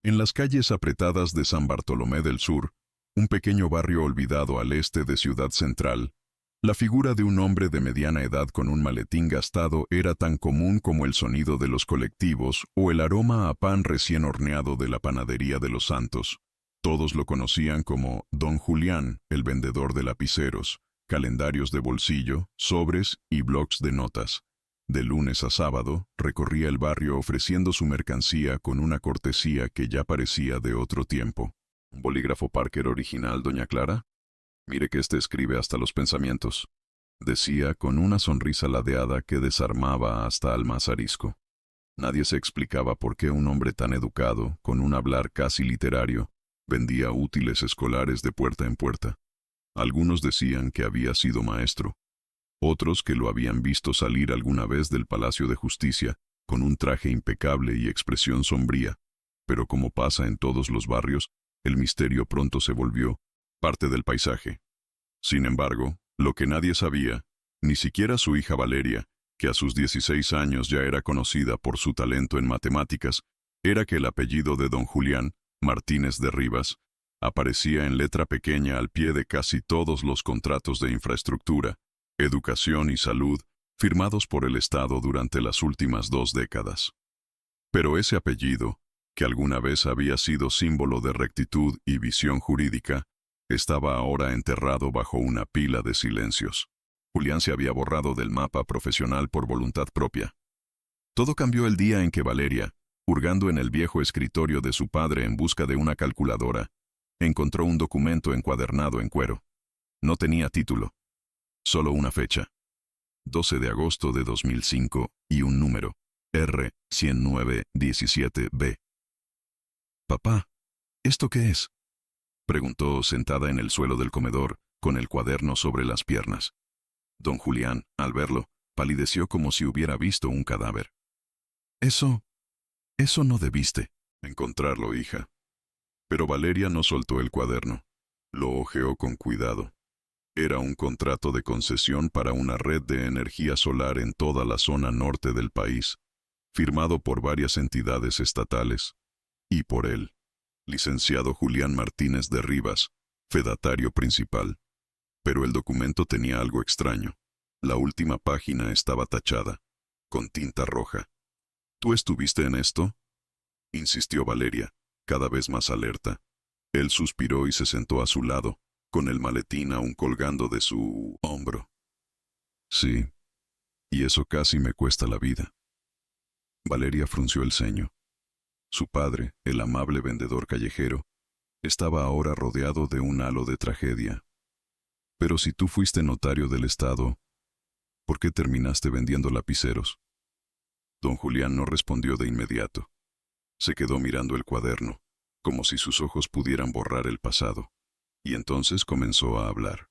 En las calles apretadas de San Bartolomé del Sur, un pequeño barrio olvidado al este de Ciudad Central, la figura de un hombre de mediana edad con un maletín gastado era tan común como el sonido de los colectivos o el aroma a pan recién horneado de la panadería de los Santos. Todos lo conocían como Don Julián, el vendedor de lapiceros, calendarios de bolsillo, sobres y blocs de notas. De lunes a sábado, recorría el barrio ofreciendo su mercancía con una cortesía que ya parecía de otro tiempo. ¿Un bolígrafo Parker original, doña Clara? Mire que este escribe hasta los pensamientos, decía con una sonrisa ladeada que desarmaba hasta al más arisco. Nadie se explicaba por qué un hombre tan educado, con un hablar casi literario, vendía útiles escolares de puerta en puerta. Algunos decían que había sido maestro, otros que lo habían visto salir alguna vez del Palacio de Justicia con un traje impecable y expresión sombría, pero como pasa en todos los barrios, el misterio pronto se volvió parte del paisaje. Sin embargo, lo que nadie sabía, ni siquiera su hija Valeria, que a sus 16 años ya era conocida por su talento en matemáticas, era que el apellido de don Julián, Martínez de Rivas, aparecía en letra pequeña al pie de casi todos los contratos de infraestructura, educación y salud firmados por el Estado durante las últimas 2 décadas. Pero ese apellido, que alguna vez había sido símbolo de rectitud y visión jurídica, estaba ahora enterrado bajo una pila de silencios. Julián se había borrado del mapa profesional por voluntad propia. Todo cambió el día en que Valeria, hurgando en el viejo escritorio de su padre en busca de una calculadora, encontró un documento encuadernado en cuero. No tenía título, solo una fecha, 12 de agosto de 2005 y un número, R10917B. «Papá, ¿esto qué es?», preguntó sentada en el suelo del comedor, con el cuaderno sobre las piernas. Don Julián, al verlo, palideció como si hubiera visto un cadáver. Eso no debiste encontrarlo, hija». Pero Valeria no soltó el cuaderno. Lo hojeó con cuidado. Era un contrato de concesión para una red de energía solar en toda la zona norte del país, firmado por varias entidades estatales, y por él, licenciado Julián Martínez de Rivas, fedatario principal. Pero el documento tenía algo extraño. La última página estaba tachada, con tinta roja. «¿Tú estuviste en esto?», insistió Valeria, cada vez más alerta. Él suspiró y se sentó a su lado, con el maletín aún colgando de su hombro. «Sí, y eso casi me cuesta la vida». Valeria frunció el ceño. Su padre, el amable vendedor callejero, estaba ahora rodeado de un halo de tragedia. «Pero si tú fuiste notario del Estado, ¿por qué terminaste vendiendo lapiceros?». Don Julián no respondió de inmediato. Se quedó mirando el cuaderno, como si sus ojos pudieran borrar el pasado, y entonces comenzó a hablar.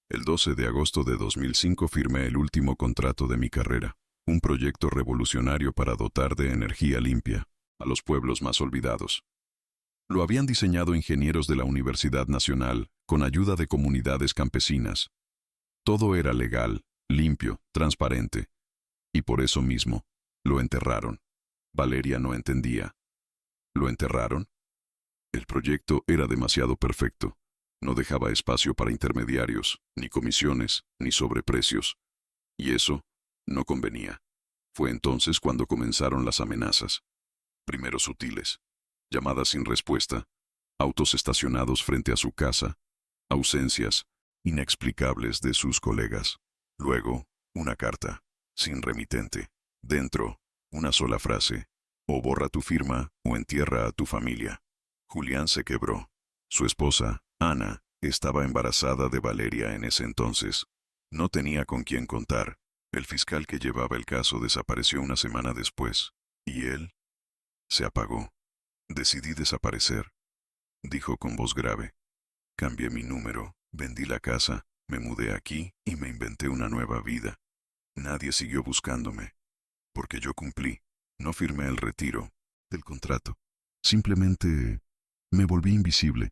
«El 12 de agosto de 2005 firmé el último contrato de mi carrera, un proyecto revolucionario para dotar de energía limpia a los pueblos más olvidados. Lo habían diseñado ingenieros de la Universidad Nacional, con ayuda de comunidades campesinas. Todo era legal, limpio, transparente. Y por eso mismo, lo enterraron». Valeria no entendía. ¿Lo enterraron? El proyecto era demasiado perfecto. No dejaba espacio para intermediarios, ni comisiones, ni sobreprecios. Y eso no convenía. Fue entonces cuando comenzaron las amenazas. Primero sutiles, llamadas sin respuesta, autos estacionados frente a su casa, ausencias inexplicables de sus colegas. Luego, una carta, sin remitente. Dentro, una sola frase: «O borra tu firma o entierra a tu familia». Julián se quebró. Su esposa, Ana, estaba embarazada de Valeria en ese entonces. No tenía con quién contar. El fiscal que llevaba el caso desapareció una semana después. Y él se apagó. «Decidí desaparecer», dijo con voz grave. «Cambié mi número, vendí la casa, me mudé aquí y me inventé una nueva vida. Nadie siguió buscándome, porque yo cumplí. No firmé el retiro del contrato. Simplemente me volví invisible».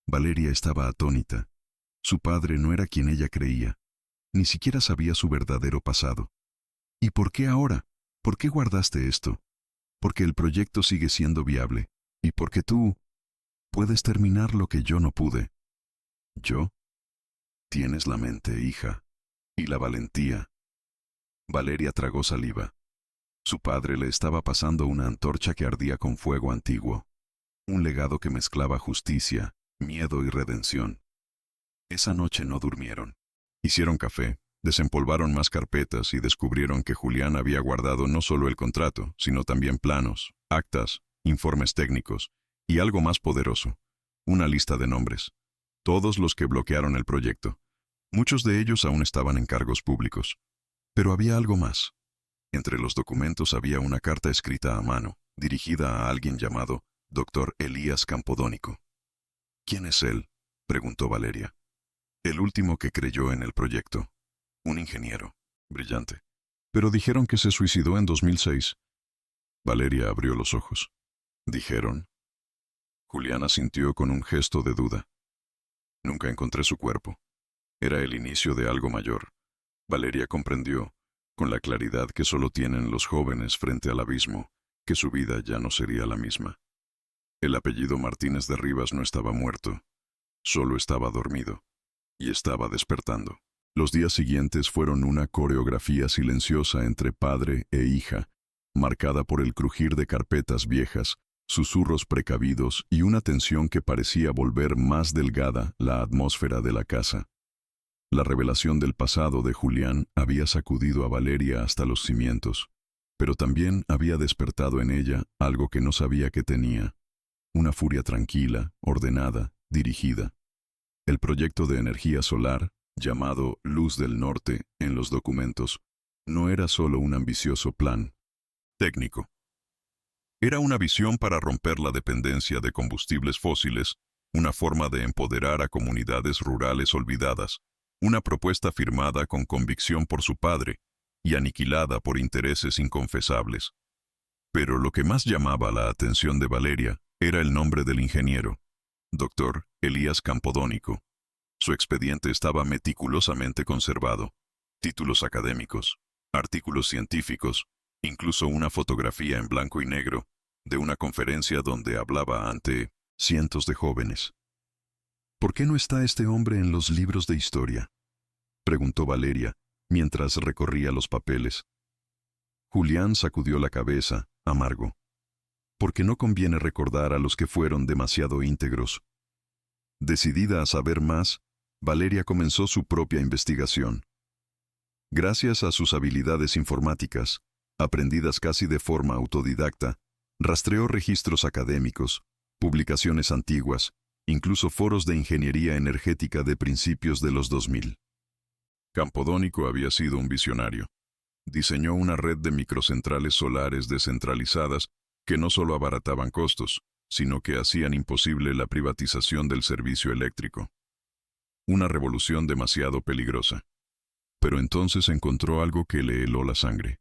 Valeria estaba atónita. Su padre no era quien ella creía. Ni siquiera sabía su verdadero pasado. «¿Y por qué ahora? ¿Por qué guardaste esto?». «Porque el proyecto sigue siendo viable. y porque tú puedes terminar lo que yo no pude. ¿Yo? Tienes la mente, hija, y la valentía. Valeria tragó saliva. Su padre le estaba pasando una antorcha que ardía con fuego antiguo, un legado que mezclaba justicia, miedo y redención. Esa noche no durmieron. Hicieron café, desempolvaron más carpetas y descubrieron que Julián había guardado no solo el contrato, sino también planos, actas, informes técnicos y algo más poderoso, una lista de nombres. Todos los que bloquearon el proyecto. Muchos de ellos aún estaban en cargos públicos. Pero había algo más. Entre los documentos había una carta escrita a mano, dirigida a alguien llamado Dr. Elías Campodónico. ¿Quién es él?, preguntó Valeria. El último que creyó en el proyecto. Un ingeniero. Brillante. Pero dijeron que se suicidó en 2006. Valeria abrió los ojos. ¿Dijeron? Julián asintió con un gesto de duda. Nunca encontré su cuerpo. Era el inicio de algo mayor. Valeria comprendió, con la claridad que solo tienen los jóvenes frente al abismo, que su vida ya no sería la misma. El apellido Martínez de Rivas no estaba muerto, solo estaba dormido, y estaba despertando. Los días siguientes fueron una coreografía silenciosa entre padre e hija, marcada por el crujir de carpetas viejas, susurros precavidos y una tensión que parecía volver más delgada la atmósfera de la casa. La revelación del pasado de Julián había sacudido a Valeria hasta los cimientos, pero también había despertado en ella algo que no sabía que tenía, una furia tranquila, ordenada, dirigida. El proyecto de energía solar, llamado Luz del Norte en los documentos, no era solo un ambicioso plan técnico. Era una visión para romper la dependencia de combustibles fósiles, una forma de empoderar a comunidades rurales olvidadas, una propuesta firmada con convicción por su padre y aniquilada por intereses inconfesables. Pero lo que más llamaba la atención de Valeria era el nombre del ingeniero, Dr. Elías Campodónico. Su expediente estaba meticulosamente conservado, títulos académicos, artículos científicos, incluso una fotografía en blanco y negro de una conferencia donde hablaba ante cientos de jóvenes. ¿Por qué no está este hombre en los libros de historia?, preguntó Valeria, mientras recorría los papeles. Julián sacudió la cabeza, amargo. Porque no conviene recordar a los que fueron demasiado íntegros. Decidida a saber más, Valeria comenzó su propia investigación. Gracias a sus habilidades informáticas, aprendidas casi de forma autodidacta, rastreó registros académicos, publicaciones antiguas, incluso foros de ingeniería energética de principios de los 2000. Campodónico había sido un visionario. Diseñó una red de microcentrales solares descentralizadas que no solo abarataban costos, sino que hacían imposible la privatización del servicio eléctrico. Una revolución demasiado peligrosa. Pero entonces encontró algo que le heló la sangre.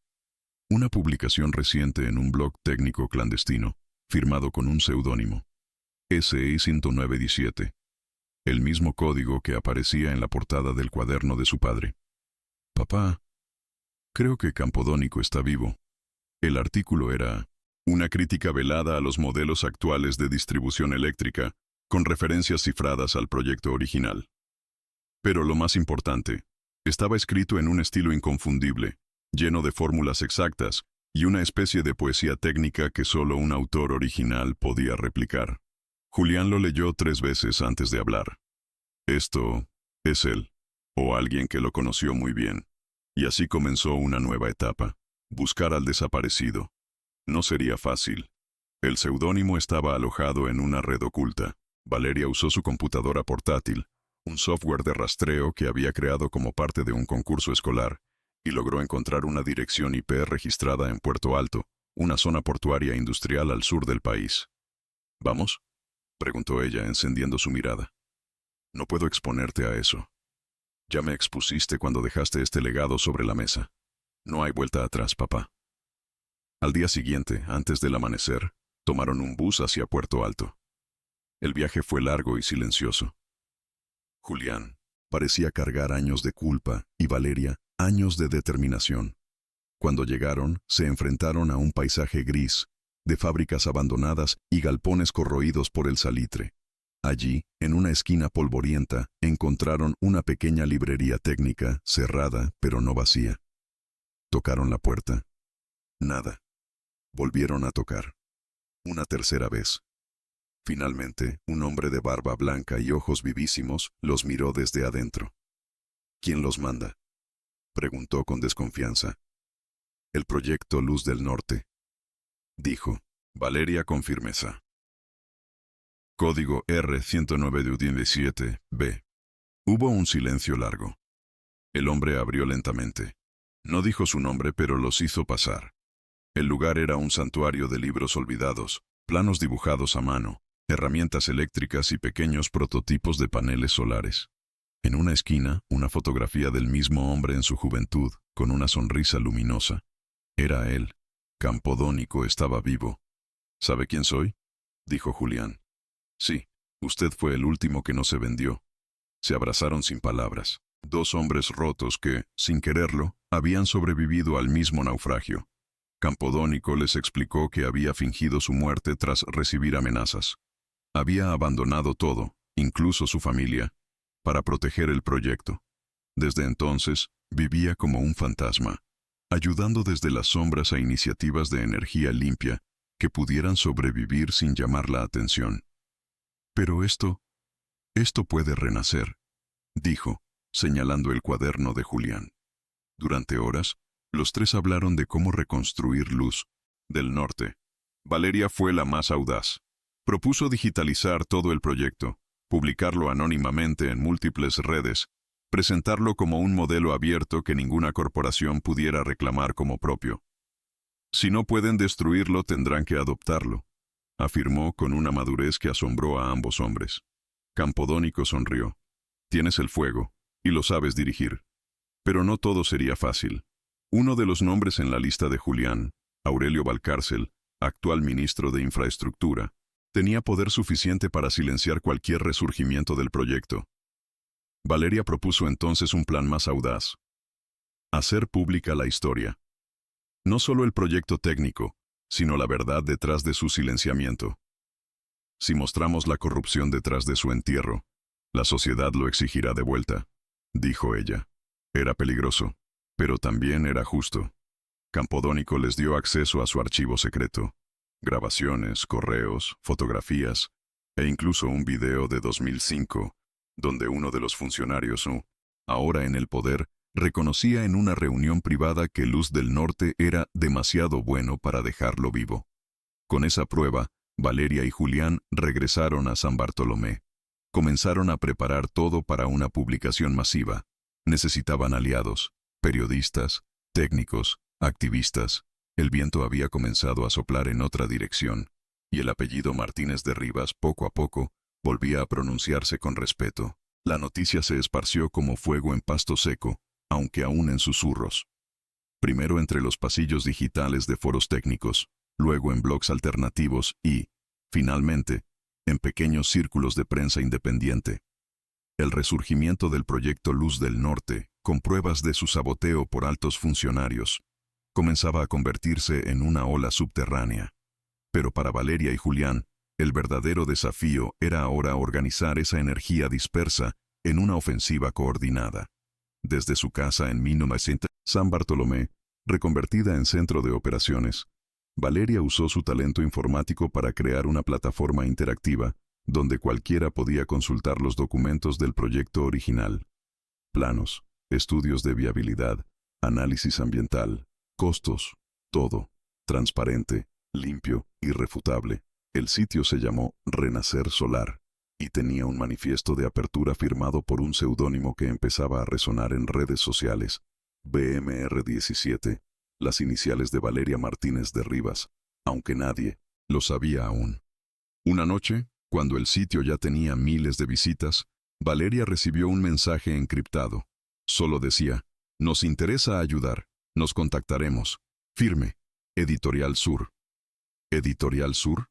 Una publicación reciente en un blog técnico clandestino, firmado con un seudónimo. SE 10917. El mismo código que aparecía en la portada del cuaderno de su padre. Papá, creo que Campodónico está vivo. El artículo era una crítica velada a los modelos actuales de distribución eléctrica, con referencias cifradas al proyecto original. Pero lo más importante, estaba escrito en un estilo inconfundible, lleno de fórmulas exactas y una especie de poesía técnica que solo un autor original podía replicar. Julián lo leyó 3 veces antes de hablar. Esto es él, o alguien que lo conoció muy bien. Y así comenzó una nueva etapa, buscar al desaparecido. No sería fácil. El seudónimo estaba alojado en una red oculta. Valeria usó su computadora portátil, un software de rastreo que había creado como parte de un concurso escolar, y logró encontrar una dirección IP registrada en Puerto Alto, una zona portuaria industrial al sur del país. ¿Vamos?, preguntó ella, encendiendo su mirada. No puedo exponerte a eso. Ya me expusiste cuando dejaste este legado sobre la mesa. No hay vuelta atrás, papá. Al día siguiente, antes del amanecer, tomaron un bus hacia Puerto Alto. El viaje fue largo y silencioso. Julián parecía cargar años de culpa y Valeria años de determinación. Cuando llegaron, se enfrentaron a un paisaje gris, de fábricas abandonadas y galpones corroídos por el salitre. Allí, en una esquina polvorienta, encontraron una pequeña librería técnica, cerrada pero no vacía. Tocaron la puerta. Nada. Volvieron a tocar. Una tercera vez. Finalmente, un hombre de barba blanca y ojos vivísimos los miró desde adentro. ¿Quién los manda?, preguntó con desconfianza. El proyecto Luz del Norte, dijo Valeria con firmeza. Código R109-17-B. Hubo un silencio largo. El hombre abrió lentamente. No dijo su nombre, pero los hizo pasar. El lugar era un santuario de libros olvidados, planos dibujados a mano, herramientas eléctricas y pequeños prototipos de paneles solares. En una esquina, una fotografía del mismo hombre en su juventud, con una sonrisa luminosa. Era él. Campodónico estaba vivo. ¿Sabe quién soy?, dijo Julián. Sí, usted fue el último que no se vendió. Se abrazaron sin palabras. Dos hombres rotos que, sin quererlo, habían sobrevivido al mismo naufragio. Campodónico les explicó que había fingido su muerte tras recibir amenazas. Había abandonado todo, incluso su familia, para proteger el proyecto. Desde entonces, vivía como un fantasma, ayudando desde las sombras a iniciativas de energía limpia que pudieran sobrevivir sin llamar la atención. Pero esto puede renacer, dijo, señalando el cuaderno de Julián. Durante horas, los tres hablaron de cómo reconstruir Luz del Norte. Valeria fue la más audaz. Propuso digitalizar todo el proyecto, publicarlo anónimamente en múltiples redes, presentarlo como un modelo abierto que ninguna corporación pudiera reclamar como propio. Si no pueden destruirlo, tendrán que adoptarlo, afirmó con una madurez que asombró a ambos hombres. Campodónico sonrió. Tienes el fuego, y lo sabes dirigir. Pero no todo sería fácil. Uno de los nombres en la lista de Julián, Aurelio Valcárcel, actual ministro de Infraestructura, tenía poder suficiente para silenciar cualquier resurgimiento del proyecto. Valeria propuso entonces un plan más audaz. Hacer pública la historia. No solo el proyecto técnico, sino la verdad detrás de su silenciamiento. Si mostramos la corrupción detrás de su entierro, la sociedad lo exigirá de vuelta, dijo ella. Era peligroso, pero también era justo. Campodónico les dio acceso a su archivo secreto. Grabaciones, correos, fotografías, e incluso un video de 2005, donde uno de los funcionarios, ahora en el poder, reconocía en una reunión privada que Luz del Norte era demasiado bueno para dejarlo vivo. Con esa prueba, Valeria y Julián regresaron a San Bartolomé. Comenzaron a preparar todo para una publicación masiva. Necesitaban aliados, periodistas, técnicos, activistas. El viento había comenzado a soplar en otra dirección, y el apellido Martínez de Rivas poco a poco volvía a pronunciarse con respeto. La noticia se esparció como fuego en pasto seco, aunque aún en susurros. Primero entre los pasillos digitales de foros técnicos, luego en blogs alternativos y, finalmente, en pequeños círculos de prensa independiente. El resurgimiento del proyecto Luz del Norte, con pruebas de su saboteo por altos funcionarios, comenzaba a convertirse en una ola subterránea. Pero para Valeria y Julián, el verdadero desafío era ahora organizar esa energía dispersa en una ofensiva coordinada. Desde su casa en 1900, San Bartolomé, reconvertida en centro de operaciones, Valeria usó su talento informático para crear una plataforma interactiva donde cualquiera podía consultar los documentos del proyecto original. Planos, estudios de viabilidad, análisis ambiental, costos, todo, transparente, limpio, irrefutable. El sitio se llamó Renacer Solar y tenía un manifiesto de apertura firmado por un seudónimo que empezaba a resonar en redes sociales. BMR17, las iniciales de Valeria Martínez de Rivas, aunque nadie lo sabía aún. Una noche, cuando el sitio ya tenía miles de visitas, Valeria recibió un mensaje encriptado. Solo decía: nos interesa ayudar, nos contactaremos. Firme, Editorial Sur. ¿Editorial Sur?,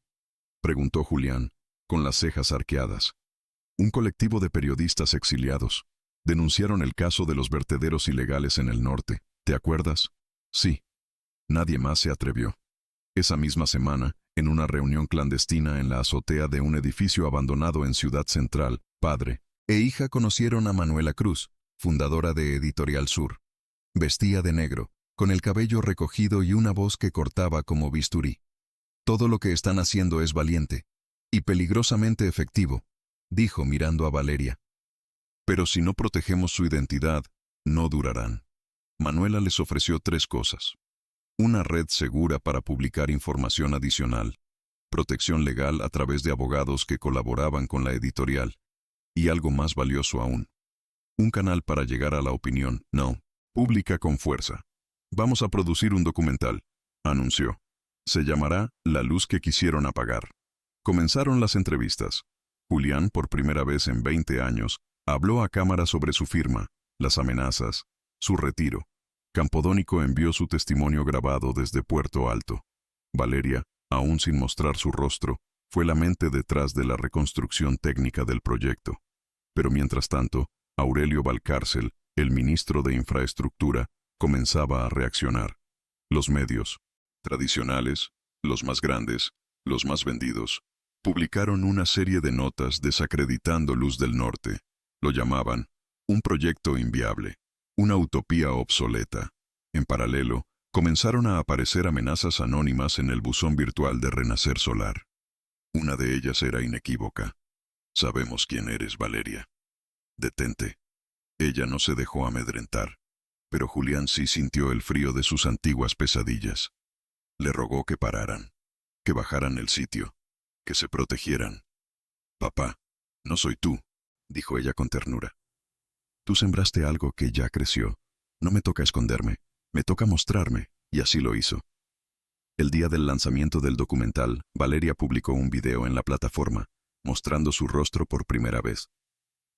preguntó Julián, con las cejas arqueadas. Un colectivo de periodistas exiliados denunciaron el caso de los vertederos ilegales en el norte. ¿Te acuerdas? Sí. Nadie más se atrevió. Esa misma semana, En una reunión clandestina en la azotea de un edificio abandonado en Ciudad Central, padre e hija conocieron a Manuela Cruz, fundadora de Editorial Sur. Vestía de negro, con el cabello recogido y una voz que cortaba como bisturí. Todo lo que están haciendo es valiente y peligrosamente efectivo, dijo mirando a Valeria. Pero si no protegemos su identidad, no durarán. Manuela les ofreció 3 cosas. Una red segura para publicar información adicional, protección legal a través de abogados que colaboraban con la editorial, y algo más valioso aún, un canal para llegar a la opinión, no, pública con fuerza. Vamos a producir un documental, anunció. Se llamará La luz que quisieron apagar. Comenzaron las entrevistas. Julián, por primera vez en 20 años, habló a cámara sobre su firma, las amenazas, su retiro. Campodónico envió su testimonio grabado desde Puerto Alto. Valeria, aún sin mostrar su rostro, fue la mente detrás de la reconstrucción técnica del proyecto. Pero mientras tanto, Aurelio Valcárcel, el ministro de Infraestructura, comenzaba a reaccionar. Los medios, tradicionales, los más grandes, los más vendidos, publicaron una serie de notas desacreditando Luz del Norte. Lo llamaban un proyecto inviable, una utopía obsoleta. En paralelo, comenzaron a aparecer amenazas anónimas en el buzón virtual de Renacer Solar. Una de ellas era inequívoca. Sabemos quién eres, Valeria. Detente. Ella no se dejó amedrentar, pero Julián sí sintió el frío de sus antiguas pesadillas. Le rogó que pararan, que bajaran el sitio, que se protegieran. Papá, no soy tú, dijo ella con ternura. Tú sembraste algo que ya creció. No me toca esconderme, me toca mostrarme, y así lo hizo. El día del lanzamiento del documental, Valeria publicó un video en la plataforma, mostrando su rostro por primera vez.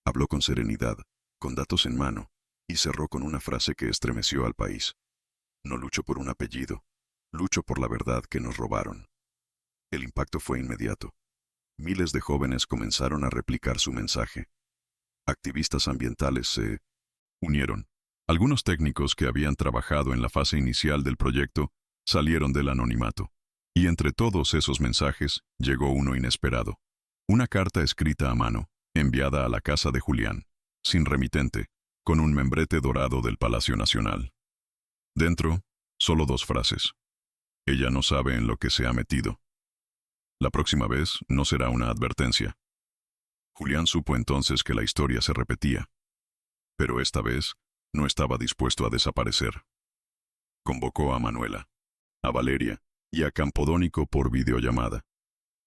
Habló con serenidad, con datos en mano, y cerró con una frase que estremeció al país. No lucho por un apellido, lucho por la verdad que nos robaron. El impacto fue inmediato. Miles de jóvenes comenzaron a replicar su mensaje. Activistas ambientales se unieron. Algunos técnicos que habían trabajado en la fase inicial del proyecto salieron del anonimato. Y entre todos esos mensajes llegó uno inesperado. Una carta escrita a mano, enviada a la casa de Julián, sin remitente, con un membrete dorado del Palacio Nacional. Dentro, solo 2 frases. Ella no sabe en lo que se ha metido. La próxima vez no será una advertencia. Julián supo entonces que la historia se repetía. Pero esta vez no estaba dispuesto a desaparecer. Convocó a Manuela, a Valeria y a Campodónico por videollamada.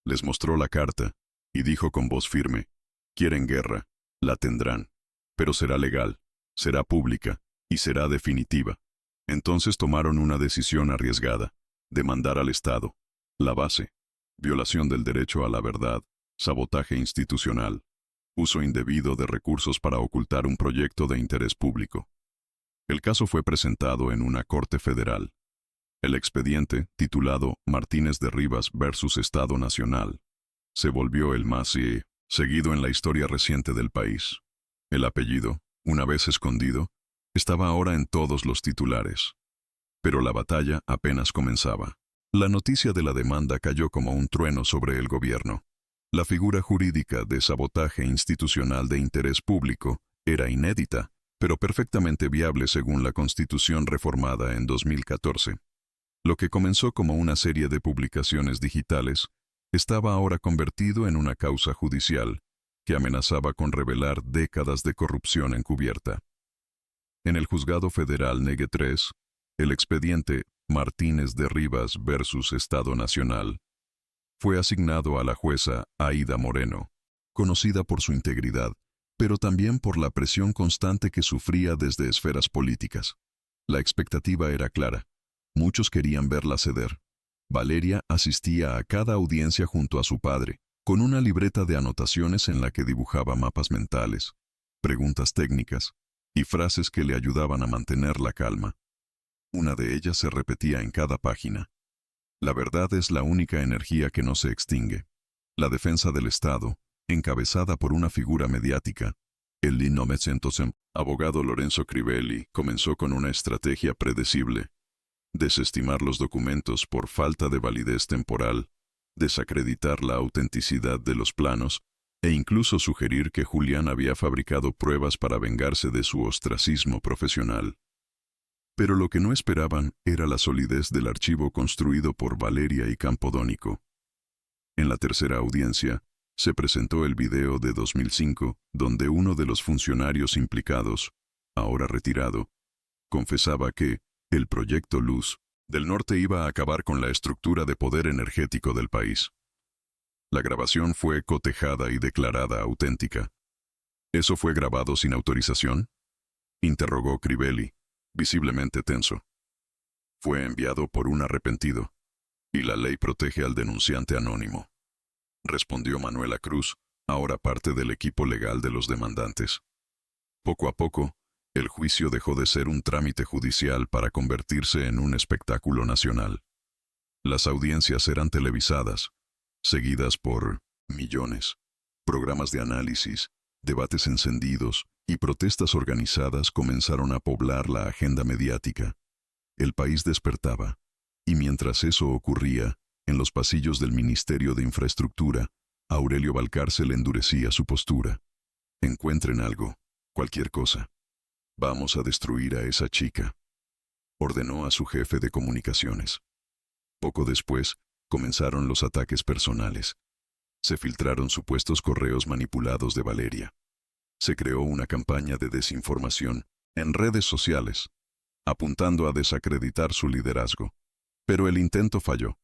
Les mostró la carta y dijo con voz firme: quieren guerra, la tendrán, pero será legal, será pública y será definitiva. Entonces tomaron una decisión arriesgada: demandar al Estado. La base: violación del derecho a la verdad, sabotaje institucional, uso indebido de recursos para ocultar un proyecto de interés público. El caso fue presentado en una corte federal. El expediente, titulado Martínez de Rivas versus Estado Nacional, se volvió el más seguido en la historia reciente del país. El apellido, una vez escondido, estaba ahora en todos los titulares. Pero la batalla apenas comenzaba. La noticia de la demanda cayó como un trueno sobre el gobierno. La figura jurídica de sabotaje institucional de interés público era inédita, pero perfectamente viable según la Constitución reformada en 2014. Lo que comenzó como una serie de publicaciones digitales estaba ahora convertido en una causa judicial que amenazaba con revelar décadas de corrupción encubierta. En el Juzgado Federal Negue 3, el expediente Martínez de Rivas versus Estado Nacional fue asignado a la jueza Aida Moreno, conocida por su integridad, pero también por la presión constante que sufría desde esferas políticas. La expectativa era clara. Muchos querían verla ceder. Valeria asistía a cada audiencia junto a su padre, con una libreta de anotaciones en la que dibujaba mapas mentales, preguntas técnicas y frases que le ayudaban a mantener la calma. Una de ellas se repetía en cada página. La verdad es la única energía que no se extingue. La defensa del Estado, encabezada por una figura mediática, el 1900 abogado Lorenzo Crivelli, comenzó con una estrategia predecible: desestimar los documentos por falta de validez temporal desacreditar la autenticidad de los planos e incluso sugerir que Julián había fabricado pruebas para vengarse de su ostracismo profesional. Pero lo que no esperaban era la solidez del archivo construido por Valeria y Campodónico. En la tercera audiencia, se presentó el video de 2005, donde uno de los funcionarios implicados, ahora retirado, confesaba que el proyecto Luz del Norte iba a acabar con la estructura de poder energético del país. La grabación fue cotejada y declarada auténtica. ¿Eso fue grabado sin autorización?, interrogó Crivelli, visiblemente tenso. Fue enviado por un arrepentido, y la ley protege al denunciante anónimo, respondió Manuela Cruz, ahora parte del equipo legal de los demandantes. Poco a poco, el juicio dejó de ser un trámite judicial para convertirse en un espectáculo nacional. Las audiencias eran televisadas, seguidas por millones, programas de análisis, debates encendidos y protestas organizadas comenzaron a poblar la agenda mediática. El país despertaba, y mientras eso ocurría, en los pasillos del Ministerio de Infraestructura, Aurelio Valcárcel endurecía su postura. Encuentren algo, cualquier cosa. Vamos a destruir a esa chica, ordenó a su jefe de comunicaciones. Poco después, comenzaron los ataques personales. Se filtraron supuestos correos manipulados de Valeria. Se creó una campaña de desinformación en redes sociales, apuntando a desacreditar su liderazgo. Pero el intento falló.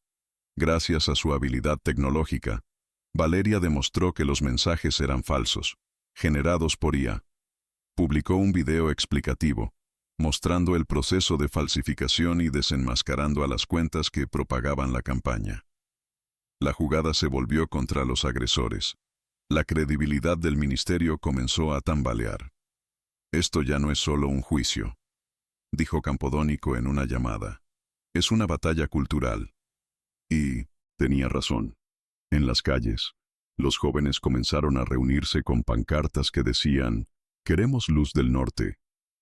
Gracias a su habilidad tecnológica, Valeria demostró que los mensajes eran falsos, generados por IA. Publicó un video explicativo, mostrando el proceso de falsificación y desenmascarando a las cuentas que propagaban la campaña. La jugada se volvió contra los agresores. La credibilidad del ministerio comenzó a tambalear. Esto ya no es solo un juicio, dijo Campodónico en una llamada. Es una batalla cultural. Y tenía razón. En las calles, los jóvenes comenzaron a reunirse con pancartas que decían: «Queremos Luz del Norte».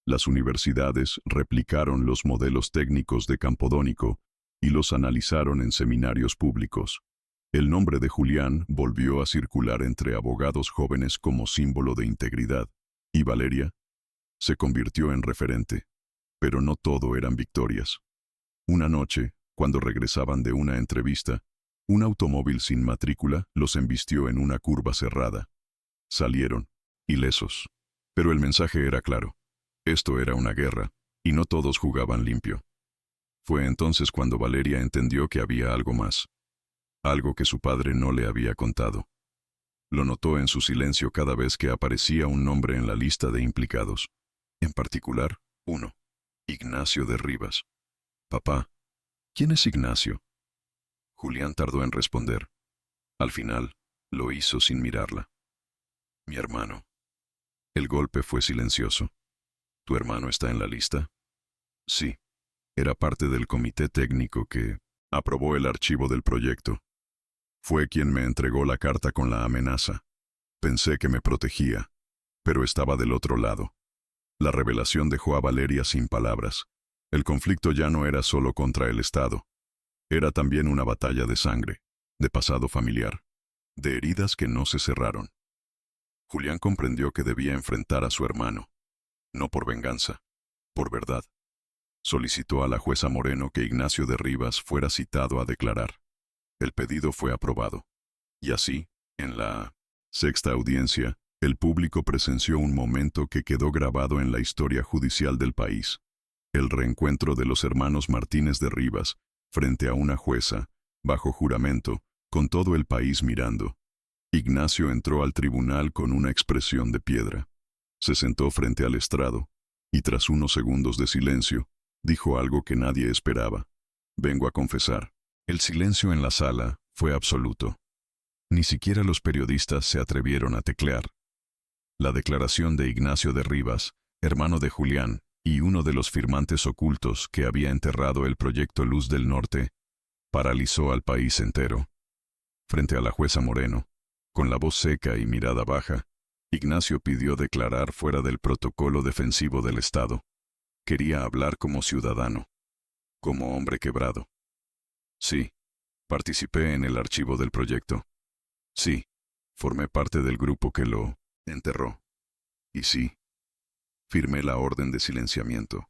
Las universidades replicaron los modelos técnicos de Campodónico y los analizaron en seminarios públicos. El nombre de Julián volvió a circular entre abogados jóvenes como símbolo de integridad, y Valeria se convirtió en referente. Pero no todo eran victorias. Una noche, cuando regresaban de una entrevista, un automóvil sin matrícula los embistió en una curva cerrada. Salieron, ilesos. Pero el mensaje era claro. Esto era una guerra, y no todos jugaban limpio. Fue entonces cuando Valeria entendió que había algo más. Algo que su padre no le había contado. Lo notó en su silencio cada vez que aparecía un nombre en la lista de implicados. En particular, uno: Ignacio de Rivas. «Papá, ¿quién es Ignacio?». Julián tardó en responder. Al final, lo hizo sin mirarla. «Mi hermano». El golpe fue silencioso. «¿Tu hermano está en la lista?». «Sí. Era parte del comité técnico que aprobó el archivo del proyecto. Fue quien me entregó la carta con la amenaza. Pensé que me protegía, pero estaba del otro lado». La revelación dejó a Valeria sin palabras. El conflicto ya no era solo contra el Estado. Era también una batalla de sangre, de pasado familiar, de heridas que no se cerraron. Julián comprendió que debía enfrentar a su hermano, no por venganza, por verdad. Solicitó a la jueza Moreno que Ignacio de Rivas fuera citado a declarar. El pedido fue aprobado. Y así, en la sexta audiencia, el público presenció un momento que quedó grabado en la historia judicial del país. El reencuentro de los hermanos Martínez de Rivas, frente a una jueza, bajo juramento, con todo el país mirando. Ignacio entró al tribunal con una expresión de piedra. Se sentó frente al estrado, y tras unos segundos de silencio, dijo algo que nadie esperaba. «Vengo a confesar». El silencio en la sala fue absoluto. Ni siquiera los periodistas se atrevieron a teclear. La declaración de Ignacio de Rivas, hermano de Julián, y uno de los firmantes ocultos que había enterrado el proyecto Luz del Norte, paralizó al país entero. Frente a la jueza Moreno, con la voz seca y mirada baja, Ignacio pidió declarar fuera del protocolo defensivo del Estado. Quería hablar como ciudadano, como hombre quebrado. «Sí», Participé en el archivo del proyecto. Sí, formé parte del grupo que lo enterró. Y sí, firmé la orden de silenciamiento.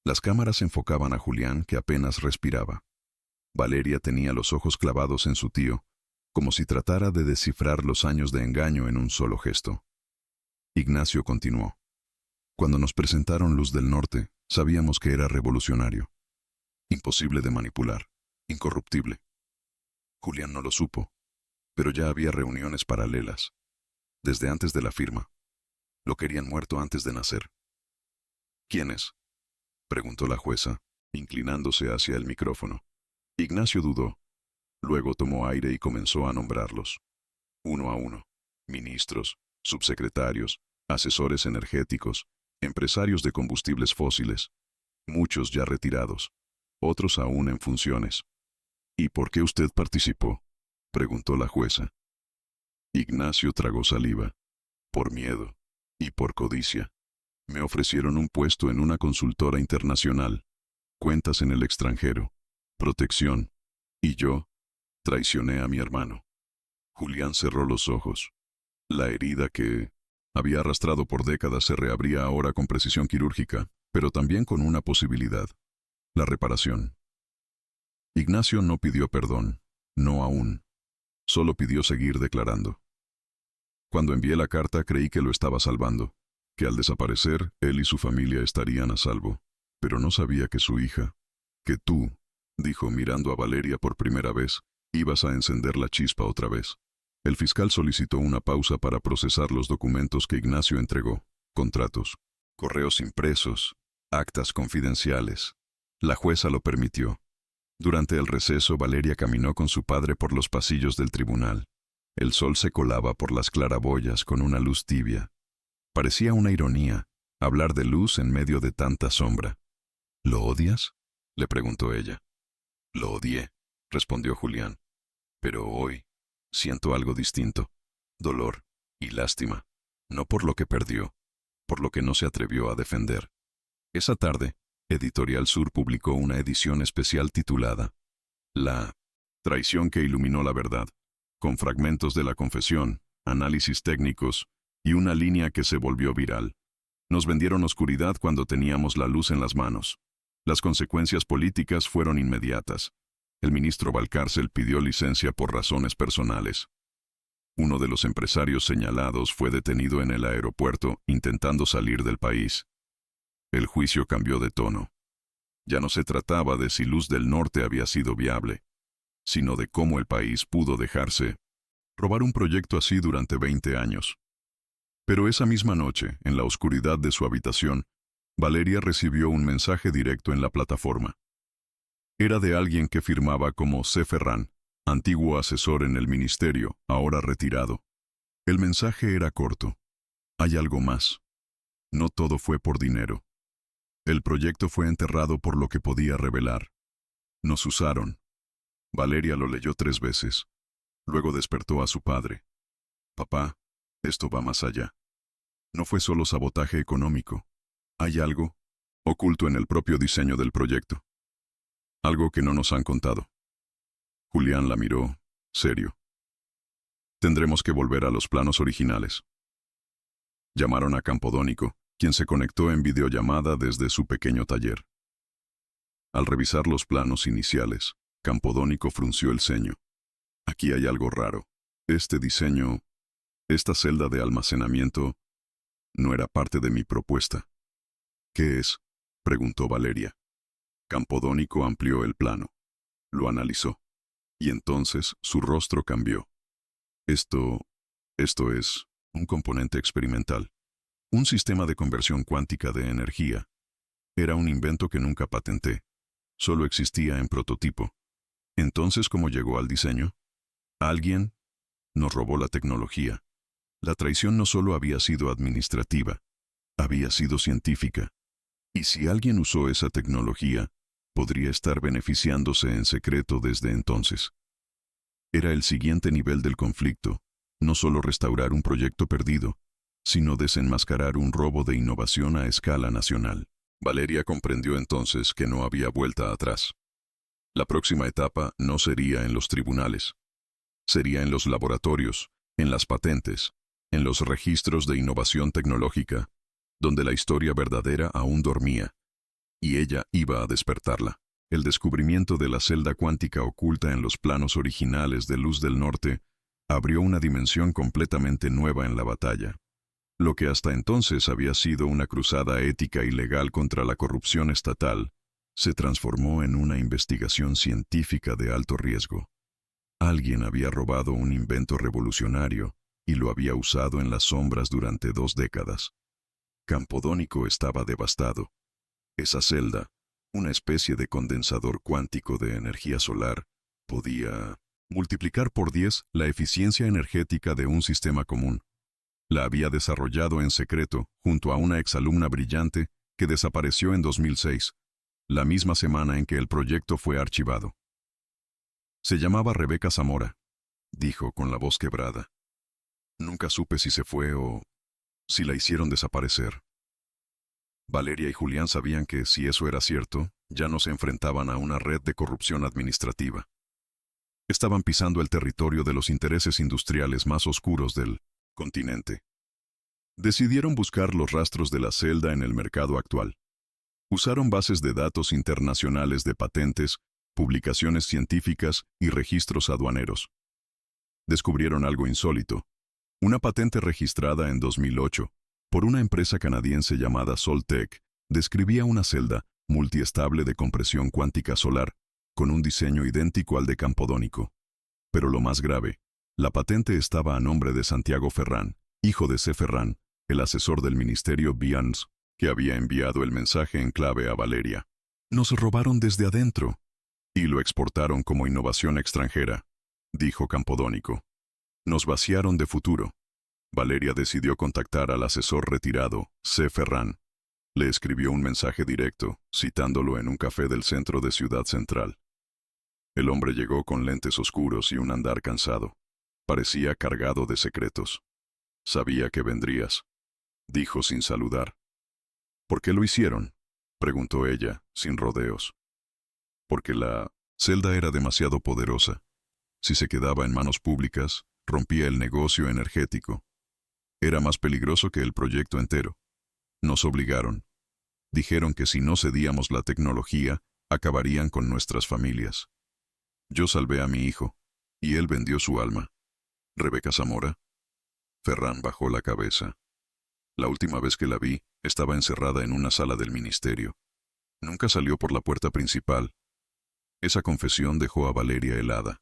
Las cámaras enfocaban a Julián, que apenas respiraba. Valeria tenía los ojos clavados en su tío, como si tratara de descifrar los años de engaño en un solo gesto. Ignacio continuó. Cuando nos presentaron Luz del Norte, sabíamos que era revolucionario. Imposible de manipular, incorruptible. Julián no lo supo, pero ya había reuniones paralelas, desde antes de la firma. Lo querían muerto antes de nacer. ¿Quiénes?, preguntó la jueza, inclinándose hacia el micrófono. Ignacio dudó. Luego tomó aire y comenzó a nombrarlos. Uno a uno. Ministros, subsecretarios, asesores energéticos, empresarios de combustibles fósiles. Muchos ya retirados. Otros aún en funciones. ¿Y por qué usted participó?, preguntó la jueza. Ignacio tragó saliva. Por miedo. Y por codicia. Me ofrecieron un puesto en una consultora internacional, cuentas en el extranjero, protección, y yo traicioné a mi hermano. Julián cerró los ojos. La herida que había arrastrado por décadas se reabría ahora con precisión quirúrgica, pero también con una posibilidad: la reparación. Ignacio no pidió perdón, no aún. Solo pidió seguir declarando. Cuando envié la carta creí que lo estaba salvando, que al desaparecer él y su familia estarían a salvo, pero no sabía que su hija, que tú, dijo mirando a Valeria por primera vez, ibas a encender la chispa otra vez. El fiscal solicitó una pausa para procesar los documentos que Ignacio entregó: contratos, correos impresos, actas confidenciales. La jueza lo permitió. Durante el receso, Valeria caminó con su padre por los pasillos del tribunal. El sol se colaba por las claraboyas con una luz tibia. Parecía una ironía, hablar de luz en medio de tanta sombra. ¿Lo odias?, le preguntó ella. Lo odié, respondió Julián. Pero hoy siento algo distinto: dolor y lástima, no por lo que perdió, por lo que no se atrevió a defender. Esa tarde, Editorial Sur publicó una edición especial titulada La traición que iluminó la verdad, con fragmentos de la confesión, análisis técnicos y una línea que se volvió viral. Nos vendieron oscuridad cuando teníamos la luz en las manos. Las consecuencias políticas fueron inmediatas. El ministro Valcárcel pidió licencia por razones personales. Uno de los empresarios señalados fue detenido en el aeropuerto intentando salir del país. El juicio cambió de tono. Ya no se trataba de si Luz del Norte había sido viable, sino de cómo el país pudo dejarse robar un proyecto así durante 20 años. Pero esa misma noche, en la oscuridad de su habitación, Valeria recibió un mensaje directo en la plataforma. Era de alguien que firmaba como C. Ferrán, antiguo asesor en el ministerio, ahora retirado. El mensaje era corto. Hay algo más. No todo fue por dinero. El proyecto fue enterrado por lo que podía revelar. Nos usaron. Valeria lo leyó 3 veces. Luego despertó a su padre. Papá, esto va más allá. No fue solo sabotaje económico. Hay algo oculto en el propio diseño del proyecto. Algo que no nos han contado. Julián la miró, serio. Tendremos que volver a los planos originales. Llamaron a Campodónico, quien se conectó en videollamada desde su pequeño taller. Al revisar los planos iniciales, Campodónico frunció el ceño. Aquí hay algo raro. Este diseño, esta celda de almacenamiento, no era parte de mi propuesta. ¿Qué es?, preguntó Valeria. Campodónico amplió el plano. Lo analizó. Y entonces su rostro cambió. Esto es un componente experimental. Un sistema de conversión cuántica de energía. Era un invento que nunca patenté. Solo existía en prototipo. Entonces, ¿cómo llegó al diseño? Alguien nos robó la tecnología. La traición no solo había sido administrativa, había sido científica. Y si alguien usó esa tecnología, podría estar beneficiándose en secreto desde entonces. Era el siguiente nivel del conflicto, no solo restaurar un proyecto perdido, sino desenmascarar un robo de innovación a escala nacional. Valeria comprendió entonces que no había vuelta atrás. La próxima etapa no sería en los tribunales. Sería en los laboratorios, en las patentes, en los registros de innovación tecnológica, donde la historia verdadera aún dormía, y ella iba a despertarla. El descubrimiento de la celda cuántica oculta en los planos originales de Luz del Norte abrió una dimensión completamente nueva en la batalla. Lo que hasta entonces había sido una cruzada ética y legal contra la corrupción estatal, se transformó en una investigación científica de alto riesgo. Alguien había robado un invento revolucionario y lo había usado en las sombras durante 2 décadas. Campodónico estaba devastado. Esa celda, una especie de condensador cuántico de energía solar, podía multiplicar por 10 la eficiencia energética de un sistema común. La había desarrollado en secreto junto a una exalumna brillante que desapareció en 2006, la misma semana en que el proyecto fue archivado. Se llamaba Rebeca Zamora, dijo con la voz quebrada. Nunca supe si se fue o si la hicieron desaparecer. Valeria y Julián sabían que, si eso era cierto, ya no se enfrentaban a una red de corrupción administrativa. Estaban pisando el territorio de los intereses industriales más oscuros del continente. Decidieron buscar los rastros de la celda en el mercado actual. Usaron bases de datos internacionales de patentes, publicaciones científicas y registros aduaneros. Descubrieron algo insólito. Una patente registrada en 2008 por una empresa canadiense llamada Soltec describía una celda multiestable de compresión cuántica solar con un diseño idéntico al de Campodónico. Pero lo más grave, la patente estaba a nombre de Santiago Ferrán, hijo de C. Ferrán, el asesor del ministerio Bians, que había enviado el mensaje en clave a Valeria. Nos robaron desde adentro y lo exportaron como innovación extranjera, dijo Campodónico. Nos vaciaron de futuro. Valeria decidió contactar al asesor retirado, C. Ferrán. Le escribió un mensaje directo, citándolo en un café del centro de Ciudad Central. El hombre llegó con lentes oscuros y un andar cansado. Parecía cargado de secretos. Sabía que vendrías, dijo sin saludar. ¿Por qué lo hicieron?, preguntó ella, sin rodeos. Porque la celda era demasiado poderosa. Si se quedaba en manos públicas, rompía el negocio energético. Era más peligroso que el proyecto entero. Nos obligaron. Dijeron que si no cedíamos la tecnología, acabarían con nuestras familias. Yo salvé a mi hijo, y él vendió su alma. ¿Rebeca Zamora? Ferrán bajó la cabeza. La última vez que la vi, estaba encerrada en una sala del ministerio. Nunca salió por la puerta principal. Esa confesión dejó a Valeria helada.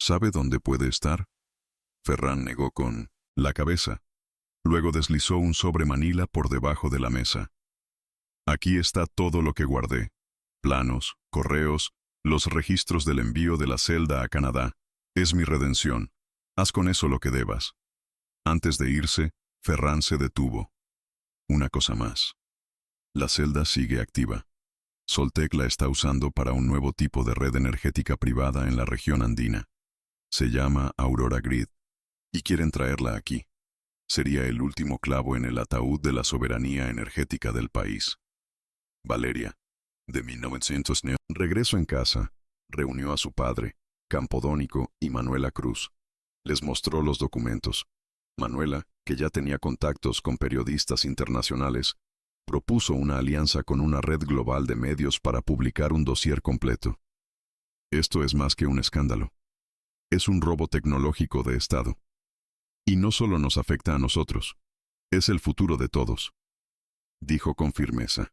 ¿Sabe dónde puede estar? Ferrán negó con la cabeza. Luego deslizó un sobre manila por debajo de la mesa. Aquí está todo lo que guardé. Planos, correos, los registros del envío de la celda a Canadá. Es mi redención. Haz con eso lo que debas. Antes de irse, Ferrán se detuvo. Una cosa más. La celda sigue activa. Soltec la está usando para un nuevo tipo de red energética privada en la región andina. Se llama Aurora Grid. Y quieren traerla aquí. Sería el último clavo en el ataúd de la soberanía energética del país. Valeria, de 1909, regreso en casa, reunió a su padre, Campodónico y Manuela Cruz. Les mostró los documentos. Manuela, que ya tenía contactos con periodistas internacionales, propuso una alianza con una red global de medios para publicar un dossier completo. Esto es más que un escándalo. Es un robo tecnológico de Estado. Y no solo nos afecta a nosotros, es el futuro de todos, dijo con firmeza.